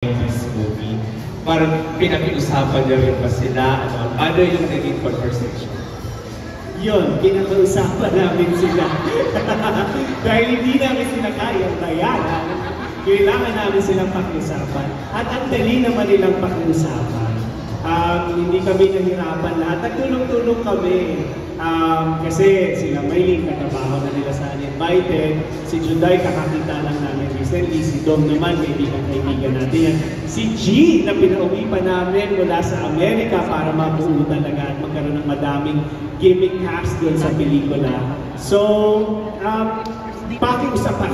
this movie? Parang pinag-usapan niyo rin ba sila? Ano yung naging conversation? Yun, pinag-usapan namin sila. Dahil hindi namin sila kayang bayaran, kailangan namin silang pakiusapan. At ang dali naman nilang pakiusapan. Hindi kami nahirapan lahat. Nagtulong-tulong kami. Kasi sila Maylene, katabaho na nila sa Uninvited. Si Juday, kakakita lang namin recently. Si Dom naman, kaibigan natin yan. Si G, na pinauwi pa namin mula sa Amerika para mabuo talaga at magkaroon ng madaming gimmick cast doon sa pelikula. So, pakiusapan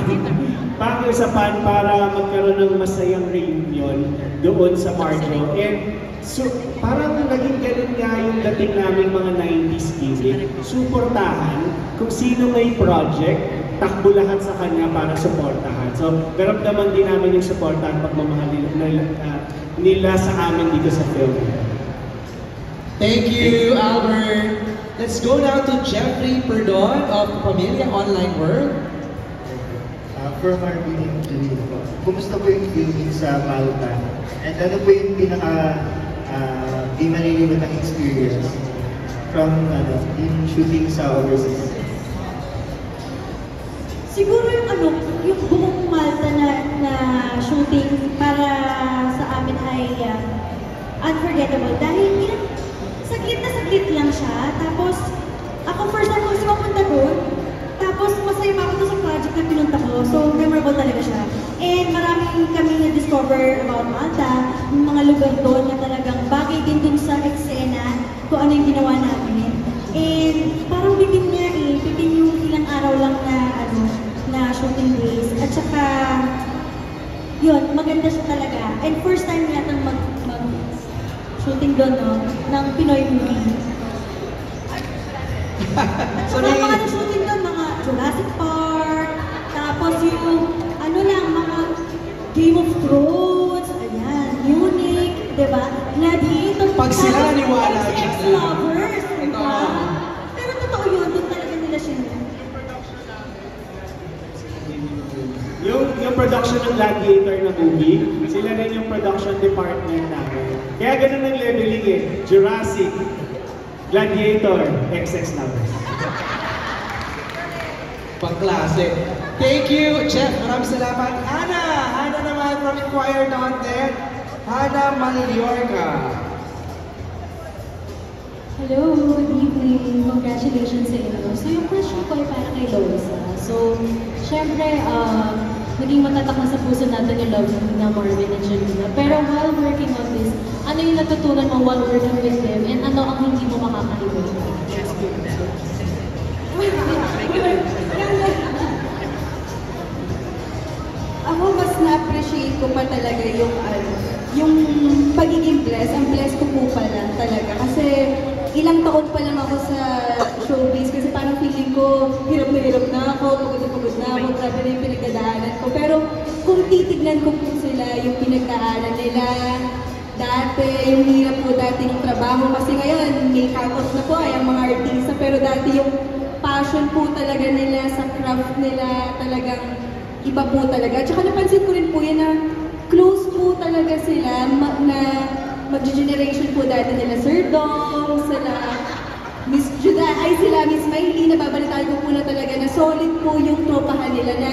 para magkaroon ng masayang reunion doon sa Marjo. And so, parang naging ganun nga yung dating namin mga 90s gimmick. Suportahan kung sino may project, takbo lahat sa kanya para suportahan. So, naramdaman din namin yung suportahan pagmamahal nila sa amin dito sa film. Thank you, Albert. Let's go now to Jeffrey Perdon of Pamilya Online World. For Marvin and Julie, kumusta po yung filming sa Malta? And ano po yung di malilimutan ng experience from yung shooting sa overseas? Siguro yung buong Malta na shooting para sa amin ay unforgettable. Dahil saglit na saglit lang siya. Tapos, ako first time ko kasi mapunta doon. Tapos, masaya pa ako doon sa project na pinunta ko. So, memorable talaga siya. And maraming kami na-discover about Malta. Mga lugar doon na talagang bagay din doon sa eksena kung ano yung ginawa namin. And parang bitin niya bitin yung ilang araw lang na shooting days. At saka, yun, maganda siya talaga. And first time yata shooting doon, ng Pinoy movie. So, mga shooting doon, mga Jurassic Park, tapos yung, mga Game of Thrones, ayan, Munich, diba? Gladiator. Pag sila naniwala dyan. Lovers, diba? Pero totoo yun, doon talaga nila siya. Yung production ng Gladiator na movie, sila rin yung production department namin. Kaya ganun ang leveling Jurassic, Gladiator, XX Lovers. Pangklase. Thank you, Jeff. Maraming salamat. Hannah naman from Inquirer.net. Hannah Mallorca. Hello, good evening. Congratulations sa inyo. So yung question ko ay para kay Loisa. So, syempre, naging matatak na sa puso natin yung love na Marvin and Jelena. Pero while working on this, ano yung natutunan mo while working with them and ano ang hindi mo makakalimutan? Ako mas na-appreciate ko pa talaga yung pagiging blessed. Ang blessed ko po pala talaga. Kasi ilang taon pa lang ako sa showbiz kasi parang feeling ko hirap na ako, pagod na ako, grabe na yung pinagdadaanan ko. Pero kung titignan ko po sila, yung pinagdaanan nila dati, yung hirap po dati ng trabaho. Kasi ngayon, may cut-off na po ay ang mga artista. Pero dati yung passion po talaga nila sa craft nila, talagang iba po talaga. Tsaka napansin ko rin po yan na close po talaga sila na mag-generation po dati nila Sir Dom, sila Miss Juday, sila Miss Maylene, nababalitaan ko po na talaga na solid po yung tropahan nila na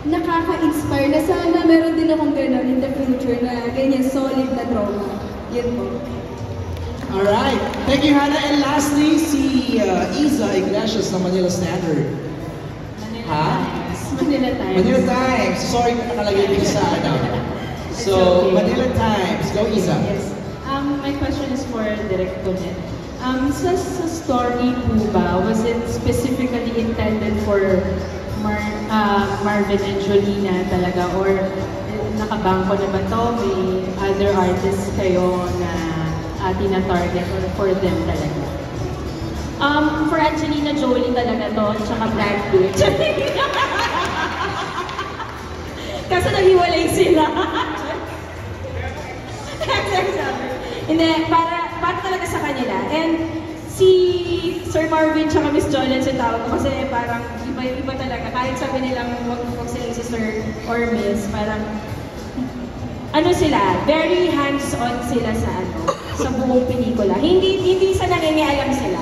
nakaka-inspire na sana meron din akong gano'n in the future na ganyan solid na tropa. Yan po. Alright. Thank you, Hannah. And lastly, si Iza Iglesias ng Manila Standard. Manila Times. Manila Times. Sorry, nakalagay dito sa So, Manila Times. Go, Iza. Yes. My question is for Direk Tonet. Sa story po ba, was it specifically intended for Marvin and Jolena talaga? Or nakabangko na ba to? May other artists kayo na tina-target or for them talaga? For Angelina Jolie talaga to, tsaka Brad Pitt. Kasi naghiwalay sila. Hindi, para talaga sa kanila. And si Sir Marvin tsaka Miss Jolene sa tawag ko kasi parang iba talaga. Kahit sabi nilang huwag silang si Sir or Miss, parang ano sila, very hands-on sila sa buong pelikula. Hindi sa nangingialam sila.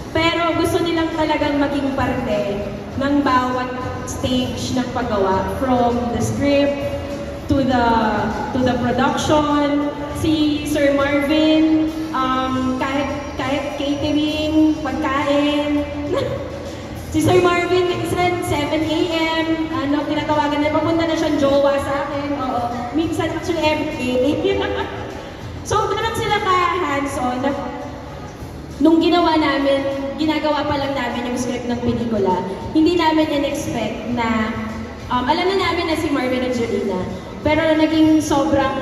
Pero gusto nilang talagang maging parte ng bawat stage ng paggawa, from the script to the production. Si Sir Marvin, kahit catering, pagkain. Si Sir Marvin, minsan 7 a.m., tinatawagan na, papunta na siyang jowa sa akin. Oo. Minsan, actually, every day. So, ganun sila ka-hands-on. Nung ginagawa pa lang namin yung script ng pelikula, hindi namin in-expect na, alam na namin na si Marvin at Jolina, pero naging sobrang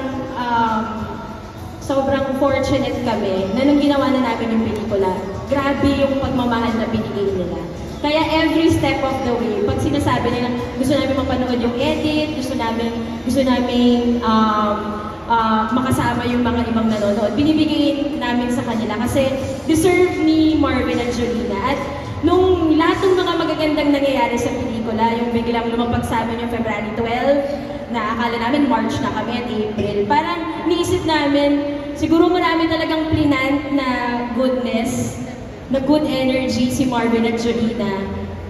fortunate kami na nung ginawa na namin yung pelikula, grabe yung pagmamahal na binigay nila. Kaya every step of the way, pag sinasabi nila, gusto namin mapanood yung edit, gusto namin makasama yung mga ibang nanonood, binibigay namin sa kanila kasi deserve ni Marvin at Jolina. At nung lahat ng mga magagandang nangyayari sa pelikula, yung biglang lumapag sa amin yung February 12, na akala namin March na kami at April, parang niisip namin, siguro marami talagang plinant na goodness, na good energy si Marvin at Jolina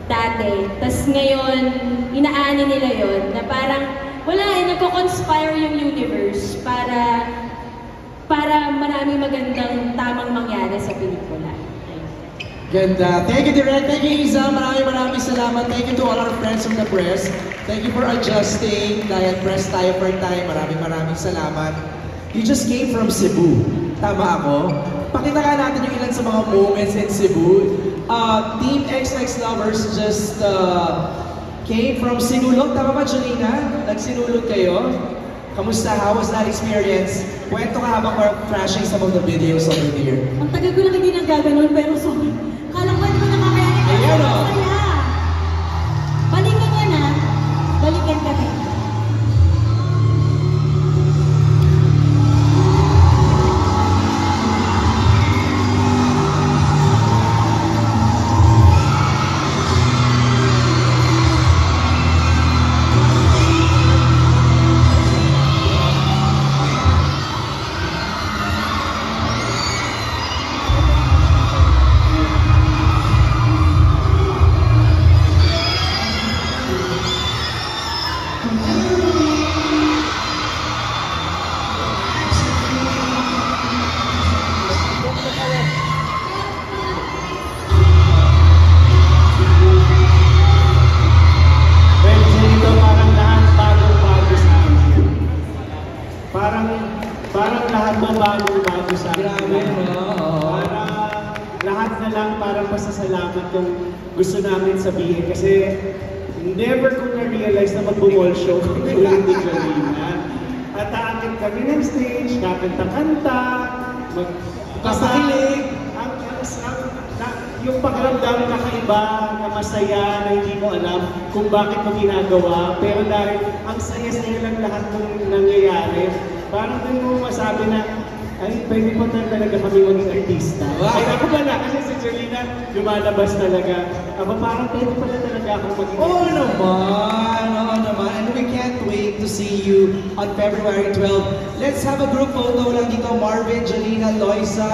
dati. Tas ngayon, inaani nila yon na parang wala nagko-conspire yung universe para maraming magandang tamang mangyari sa pelikula. Ganda. Thank you, Direk. Thank you, Iza. Maraming salamat. Thank you to all our friends from the press. Thank you for adjusting dahil press tayo per time. Maraming salamat. You just came from Cebu. Tama ako? Pakita nga natin yung ilan sa mga moments in Cebu. Team XX Lovers just came from Sinulog. Tama ba, Jolina? Nagsinulog kayo? Kamusta? How was that experience? Kwento ka habang we're flashing some of the videos over here. Ang tagal ko lang hindi nagaganon, pero sorry. Kala ko ito na kami. Ayan o. Balikan yan ha. Balikan kami. Parang lahat ng bago sa akin. Grabe, no? Lahat na lang parang pasasalamat yung gusto namin sabihin. Kasi never ko na-realize na mag-mall show kung hindi Jolina. At aakit kami ng stage, kakanta-kanta, Pasakilig. Yung pakiramdam kakaiba, na masaya, na hindi mo alam kung bakit mo ginagawa. Pero dahil ang saya-saya lang lahat ng nangyayari, parang doon mo masabi na, ay, pwede po talaga kami maging artista. Wow. Ay, ako pala, kasi si Jolina, lumalabas talaga. Ako parang pwede pala talaga ako maging artista. Oo naman. And we can't wait to see you on February 12. Let's have a group photo lang dito, Marvin, Jolina, Loisa.